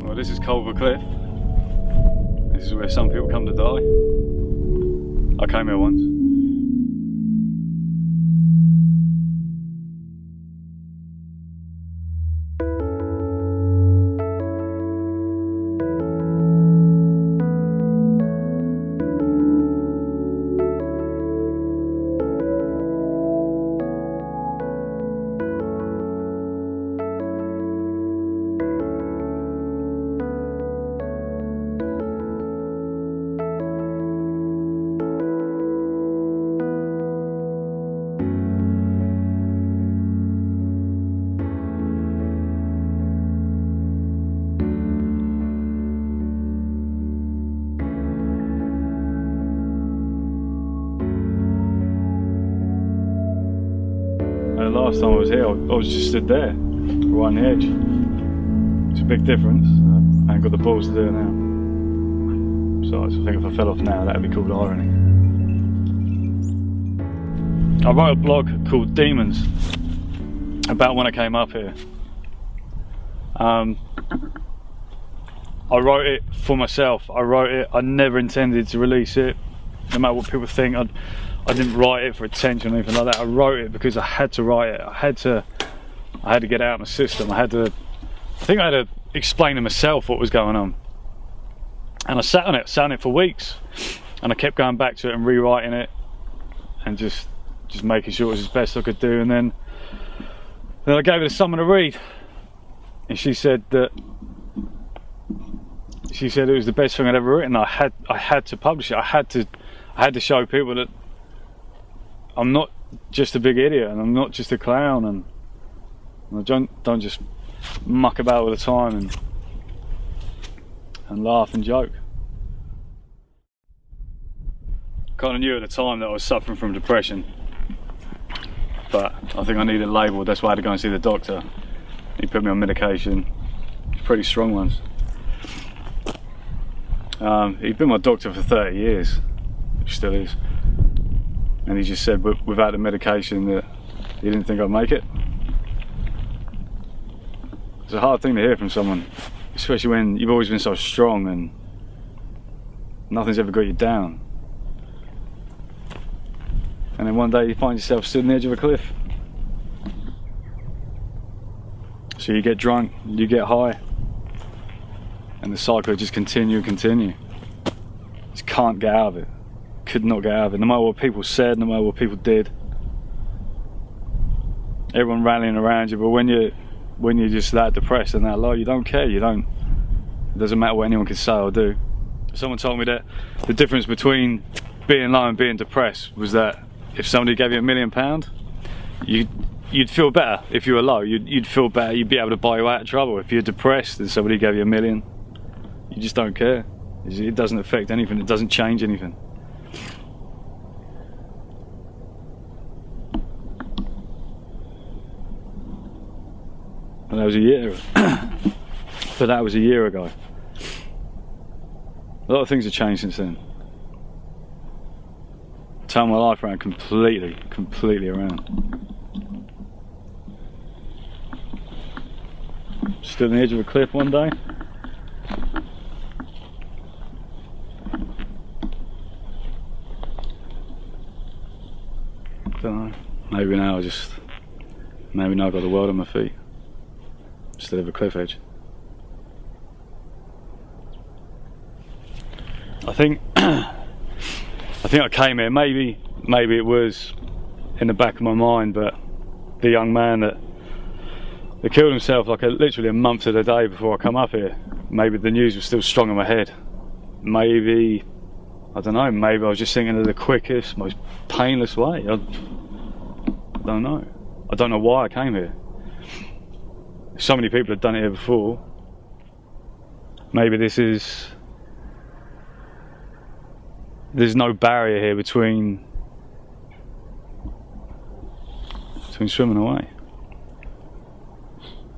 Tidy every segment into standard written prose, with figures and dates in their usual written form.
Well, this is Culver Cliff. This is where some people come to die. I came here once. Last time I was here, I was just stood there, right on the edge. It's a big difference. I ain't got the balls to do it now. Besides, I think if I fell off now, that would be called irony. I wrote a blog called Demons about when I came up here. I wrote it for myself. I wrote it. I never intended to release it, no matter what people think. I didn't write it for attention or anything like that. I wrote it because I had to write it. I had to get it out of my system. I think I had to explain to myself what was going on. And I sat on it for weeks. And I kept going back to it and rewriting it and just making sure it was as best I could do. And then I gave it to someone to read. And she said it was the best thing I'd ever written. I had to publish it. I had to show people that I'm not just a big idiot, and I'm not just a clown, and I don't just muck about all the time and laugh and joke. Kind of knew at the time that I was suffering from depression, but I think I needed it labelled. That's why I had to go and see the doctor. He put me on medication, pretty strong ones. He'd been my doctor for 30 years, which still is. And he just said without the medication that he didn't think I'd make it. It's a hard thing to hear from someone, especially when you've always been so strong and nothing's ever got you down. And then one day you find yourself stood on the edge of a cliff. So you get drunk, you get high, and the cycle just continue. Just can't get out of it. Could not get out of it, no matter what people said, no matter what people did. Everyone rallying around you, but when you're just that depressed and that low, you don't care. It doesn't matter what anyone can say or do. Someone told me that the difference between being low and being depressed was that if somebody gave you £1 million, you'd feel better. If you were low, you'd feel better. You'd be able to buy you out of trouble. If you're depressed and somebody gave you £1 million, you just don't care. It doesn't affect anything. It doesn't change anything. And that was a year but that was a year ago. A lot of things have changed since then. Turned my life around completely around. Stood on the edge of a cliff one day. Don't know. Maybe now I've got the world on my feet instead of a cliff edge. I think I came here. Maybe it was in the back of my mind, but the young man that killed himself literally a month to the day before I come up here. Maybe the news was still strong in my head. Maybe I don't know. Maybe I was just thinking of the quickest, most painless way. I don't know. I don't know why I came here. So many people have done it here before. Maybe there's no barrier here between swimming away,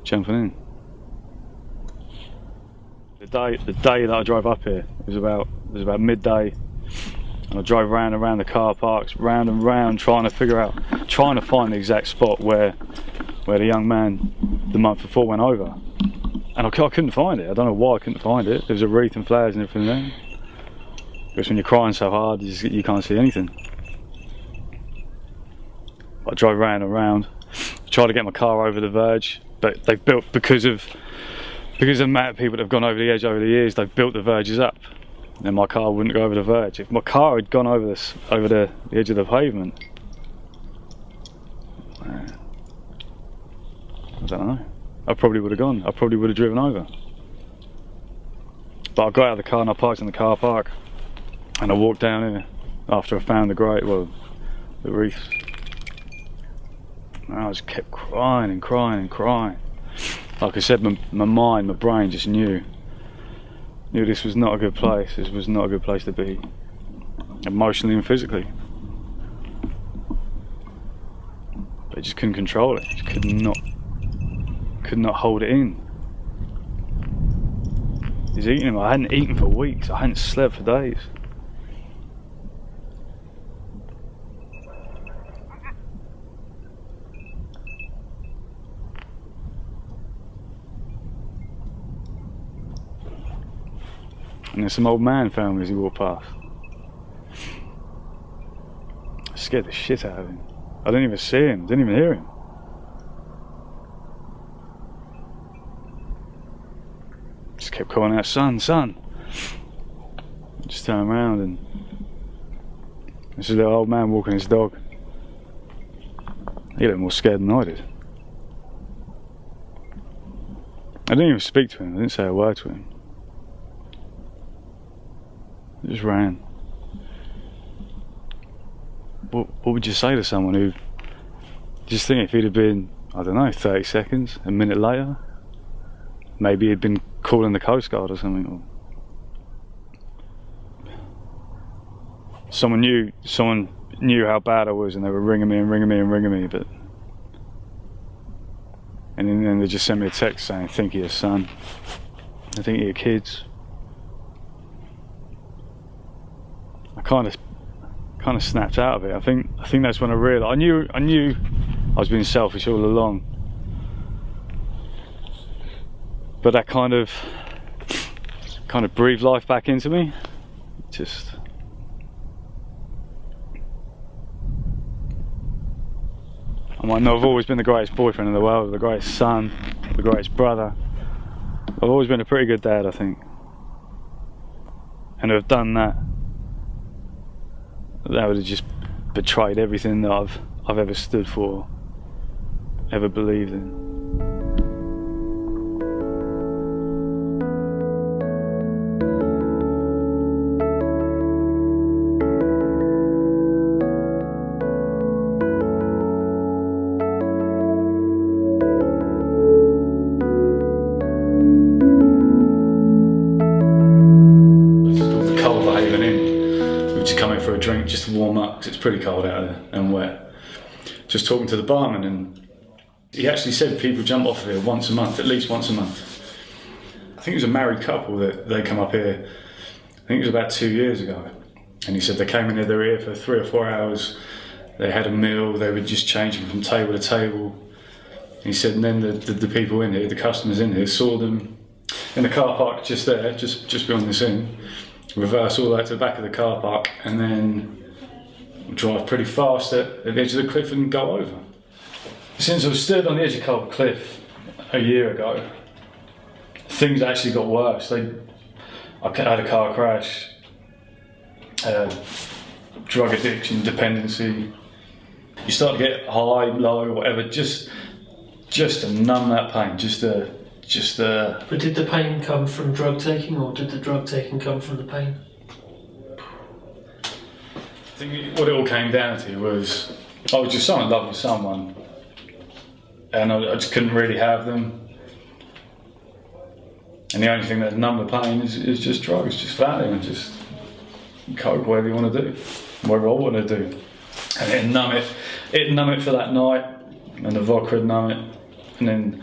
jumping in. The day that I drove up here, it was about midday, and I drove around the car parks, round and round, trying to find the exact spot where the young man the month before went over. And I couldn't find it. I don't know why I couldn't find it. There was a wreath and flowers and everything there. Because when you're crying so hard, you can't see anything. I drove round and round, tried to get my car over the verge, but they've built, because of the amount of people that have gone over the edge over the years, they've built the verges up. And my car wouldn't go over the verge. If my car had gone over the edge of the pavement, I don't know. I probably would have gone. I probably would have driven over. But I got out of the car and I parked in the car park, and I walked down here after I found the wreath. And I just kept crying and crying and crying. Like I said, my mind, my brain just knew this was not a good place. This was not a good place to be, emotionally and physically. But I just couldn't control it. Just could not hold it in. I was eating him. I hadn't eaten for weeks. I hadn't slept for days. And then some old man found me as he walked past. I scared the shit out of him. I didn't even see him, didn't even hear him. Just kept calling out, son, son. I just turned around and this is the old man walking his dog. He looked more scared than I did. I didn't even speak to him, I didn't say a word to him. I just ran. What would you say to someone who, just think if he'd have been, I don't know, 30 seconds, a minute later, maybe he'd been calling the Coast Guard or something. Or someone knew how bad I was and they were ringing me, but and then they just sent me a text saying, think of your son, I think of your kids. I kind of snapped out of it. I think that's when I realised. I knew I was being selfish all along, but that kind of breathed life back into me. I might not have always been the greatest boyfriend in the world, the greatest son, the greatest brother. I've always been a pretty good dad, I think, and to have done that would have just betrayed everything that I've ever stood for, ever believed in. For a drink just to warm up because it's pretty cold out there and wet. Just talking to the barman, and he actually said people jump off of here once a month, at least once a month. I think it was a married couple that they come up here, I think it was about 2 years ago, and he said they came in here, they were here for 3 or 4 hours, they had a meal, they would just change them from table to table. And he said, and then the people in here, the customers in here, saw them in the car park just there, just beyond this inn, reverse all the way to the back of the car park, and then drive pretty fast at the edge of the cliff and go over. Since I was stood on the edge of Culver Cliff a year ago, things actually got worse. I had a car crash, drug addiction, dependency. You start to get high, low, whatever, just to numb that pain, But did the pain come from drug taking, or did the drug taking come from the pain? I think what it all came down to was I was just so in love with someone, and I just couldn't really have them. And the only thing that numbed the pain is just drugs, just fatty, and just coke, whatever you want to do, whatever I want to do. And it'd numb it for that night, and the vodka would numb it, and then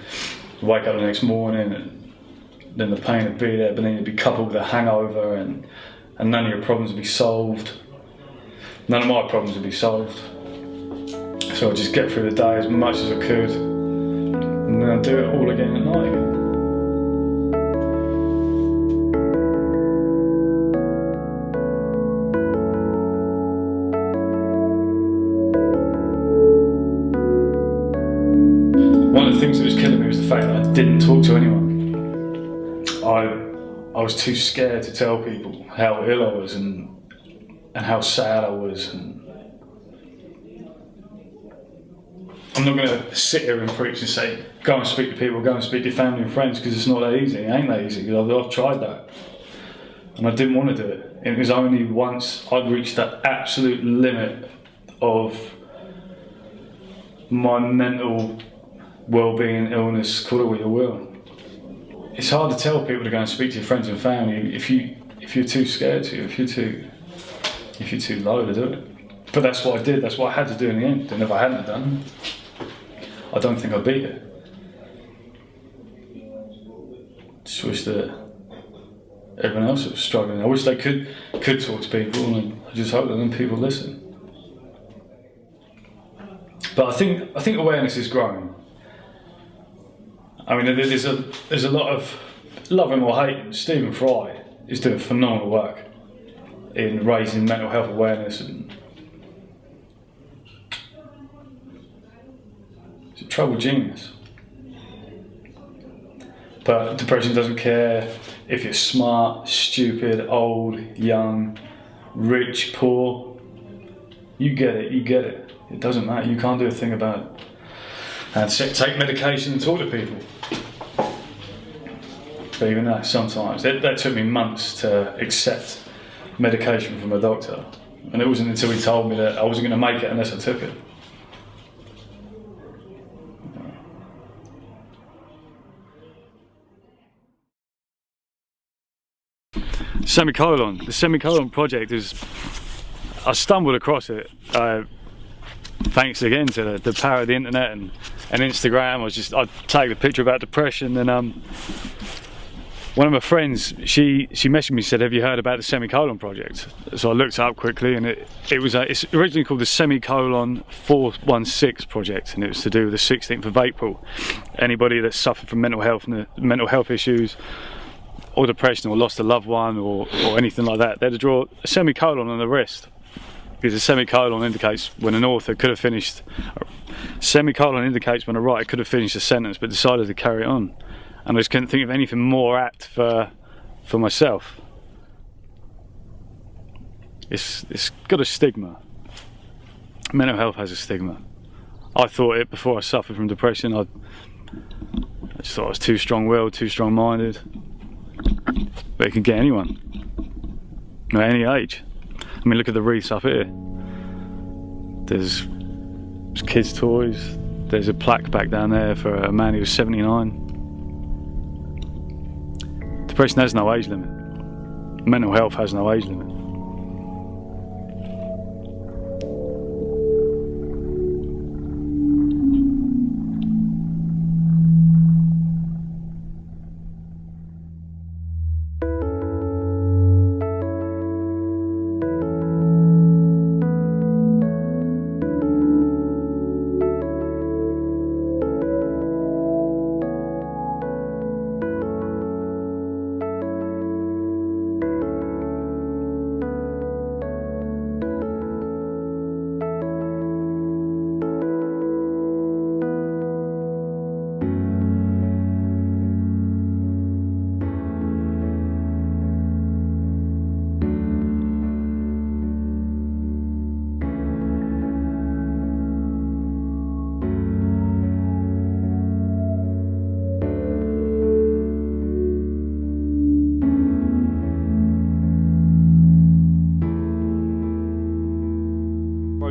wake up the next morning and then the pain would be there, but then it'd be coupled with a hangover, and none of your problems would be solved. None of my problems would be solved. So I'd just get through the day as much as I could, and then I'd do it all again at night again. I was too scared to tell people how ill I was and how sad I was. And I'm not going to sit here and preach and say, go and speak to people, go and speak to family and friends, because it's not that easy. It ain't that easy, because I've tried that. And I didn't want to do it. It was only once I'd reached that absolute limit of my mental well-being, illness, call it what you will. It's hard to tell people to go and speak to your friends and family if you're too scared to, if you're too low to do it. But that's what I did. That's what I had to do in the end. And if I hadn't done it, I don't think I'd be here. Just wish that everyone else was struggling. I wish they could talk to people, and I just hope that then people listen. But I think awareness is growing. I mean, there's a lot of loving or hating. Stephen Fry is doing phenomenal work in raising mental health awareness, and he's a troubled genius. But depression doesn't care if you're smart, stupid, old, young, rich, poor. You get it, you get it. It doesn't matter, you can't do a thing about it. And take medication and talk to people. But even that, sometimes, that took me months to accept medication from a doctor. And it wasn't until he told me that I wasn't going to make it unless I took it. Semicolon. The Semicolon project is, I stumbled across it thanks again to the power of the internet and Instagram. I'd tagged a picture about depression, and one of my friends, she messaged me and said, have you heard about the Semicolon project? So I looked it up quickly, and it's originally called the Semicolon 416 project, and it was to do with the 16th of April. Anybody that suffered from mental health issues, or depression, or lost a loved one, or anything like that, they had to draw a semicolon on the wrist, because a semicolon indicates when an author could have finished. Semicolon indicates when a writer could have finished a sentence but decided to carry it on. And I just couldn't think of anything more apt for myself. It's got a stigma. Mental health has a stigma. I thought it before I suffered from depression. I just thought I was too strong-willed, too strong-minded. But it can get anyone, at any age. I mean, look at the wreaths up here. There's kids' toys. There's a plaque back down there for a man who was 79. Depression has no age limit. Mental health has no age limit.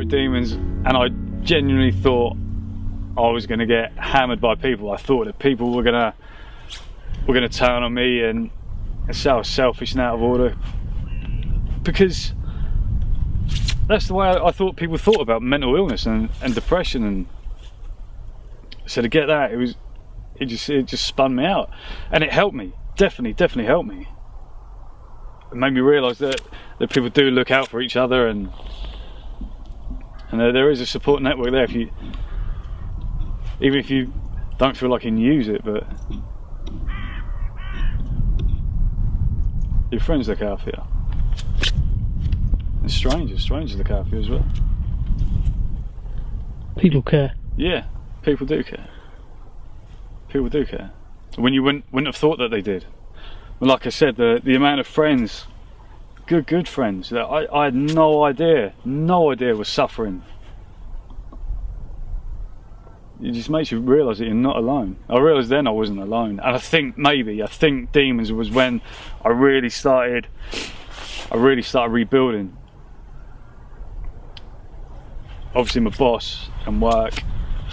Demons, and I genuinely thought I was going to get hammered by people. I thought that people were going to turn on me and say I was selfish and out of order, because that's the way I thought people thought about mental illness and depression. And so to get that, it just spun me out, and it helped me. Definitely helped me. It made me realise that people do look out for each other, and there is a support network there. Even if you don't feel like you can use it, but your friends look out for you. And strangers look out for you as well. People care. Yeah, people do care. People do care. When you wouldn't have thought that they did. like I said, the amount of friends, good friends, that I had no idea was suffering. It just makes you realise that you're not alone. I realised then I wasn't alone, and I think demons was when I really started rebuilding. Obviously my boss and work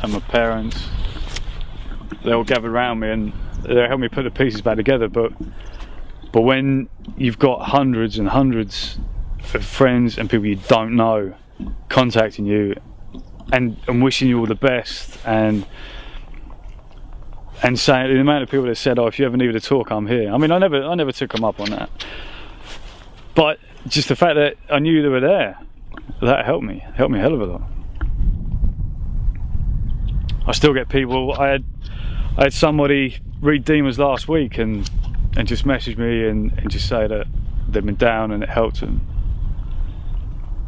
and my parents, they all gathered around me and they helped me put the pieces back together, but when you've got hundreds and hundreds of friends and people you don't know contacting you and wishing you all the best, and saying, the amount of people that said, oh, if you ever needed to talk, I'm here. I mean, I never took them up on that, but just the fact that I knew they were there, that helped me a hell of a lot. I still get people, I had somebody read Demons last week and just message me and just say that they've been down and it helped them.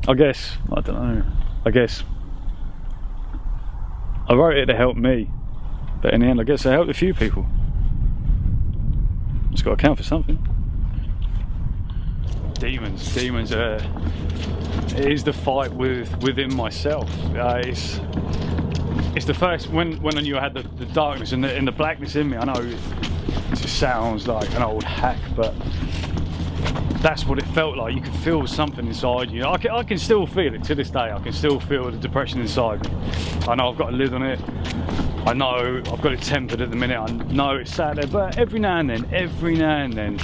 I guess I wrote it to help me, but in the end I guess I helped a few people. It's got to count for something. Demons it is the fight within myself. It's the first, when I knew I had the darkness and the blackness in me. I know it just sounds like an old hack, but that's what it felt like. You could feel something inside you. I can still feel it to this day. I can still feel the depression inside me. I know I've got a lid on it. I know I've got it tempered at the minute. I know it's sat there, but every now and then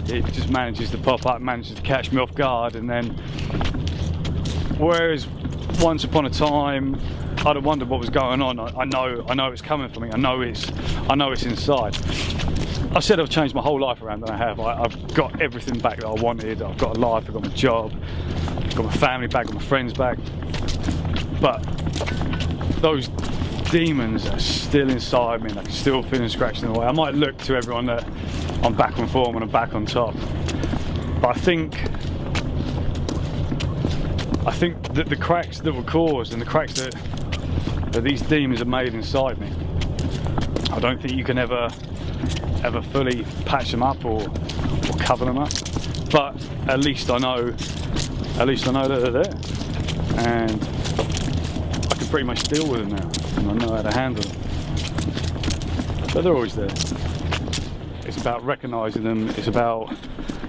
it just manages to pop up, manages to catch me off guard, and then whereas once upon a time I'd have wondered what was going on, I know it's coming for me. I know it's inside. I said I've changed my whole life around, and I have. I've got everything back that I wanted. I've got a life, I've got my job, I've got my family back, I've got my friends back. But those demons are still inside me and I can still feel them scratching away. I might look to everyone that I'm back on form and I'm back on top, but I think that the cracks that were caused and the cracks that these demons have made inside me, I don't think you can ever fully patch them up or cover them up, but at least I know that they're there, and I can pretty much deal with them now, and I know how to handle them. But they're always there. It's about recognising them. It's about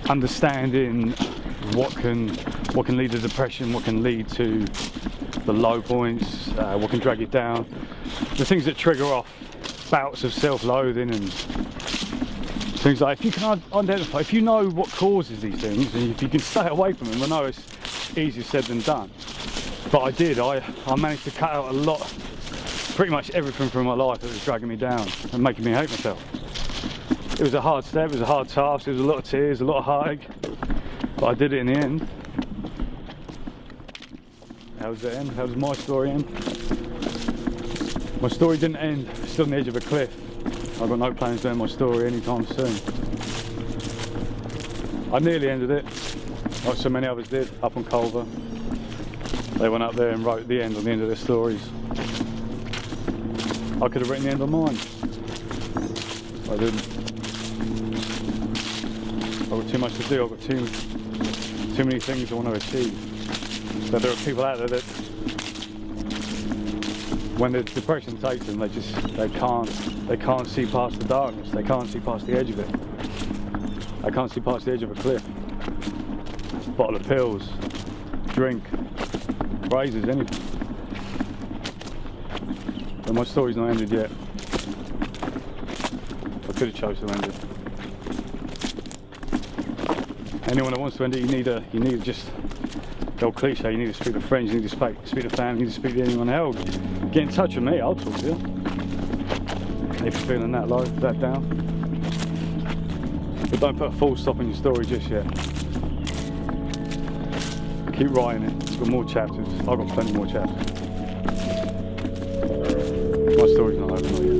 understanding what can lead to depression, what can lead to the low points, what can drag you down, the things that trigger off bouts of self-loathing and things like. If you can identify, if you know what causes these things, and if you can stay away from them, I know it's easier said than done, but I did. I managed to cut out a lot, pretty much everything from my life that was dragging me down and making me hate myself. It was a hard step, it was a hard task, it was a lot of tears, a lot of heartache, but I did it in the end. How does it end? How does my story end? My story didn't end, still on the edge of a cliff. I've got no plans to end my story anytime soon. I nearly ended it, like so many others did, up on Culver. They went up there and wrote the end on the end of their stories. I could have written the end on mine. I didn't. I've got too much to do, I've got too many things I want to achieve. But there are people out there that, when the depression takes them, they can't see past the darkness. They can't see past the edge of it. They can't see past the edge of a cliff. A bottle of pills, drink, razors, anything. But my story's not ended yet. I could have chosen to end it. Anyone that wants to end it, you need to just, the old cliche, you need to speak to friends, you need to speak to family, you need to speak to anyone else. Get in touch with me, I'll talk to you. If you're feeling that low, that down. But don't put a full stop in your story just yet. Keep writing it, it's got more chapters. I've got plenty more chapters. My story's not over yet.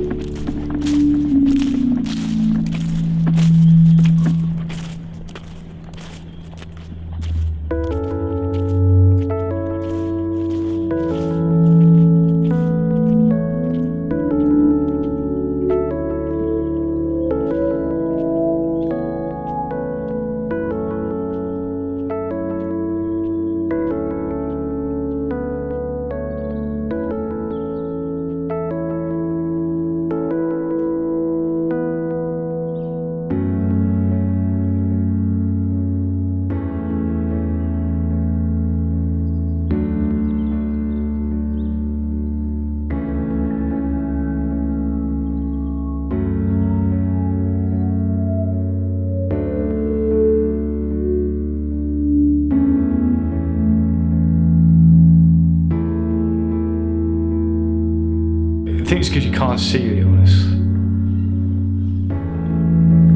think it's because you can't see the illness.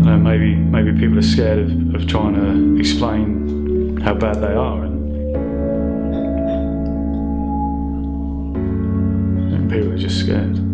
I don't know, maybe people are scared of trying to explain how bad they are, and people are just scared.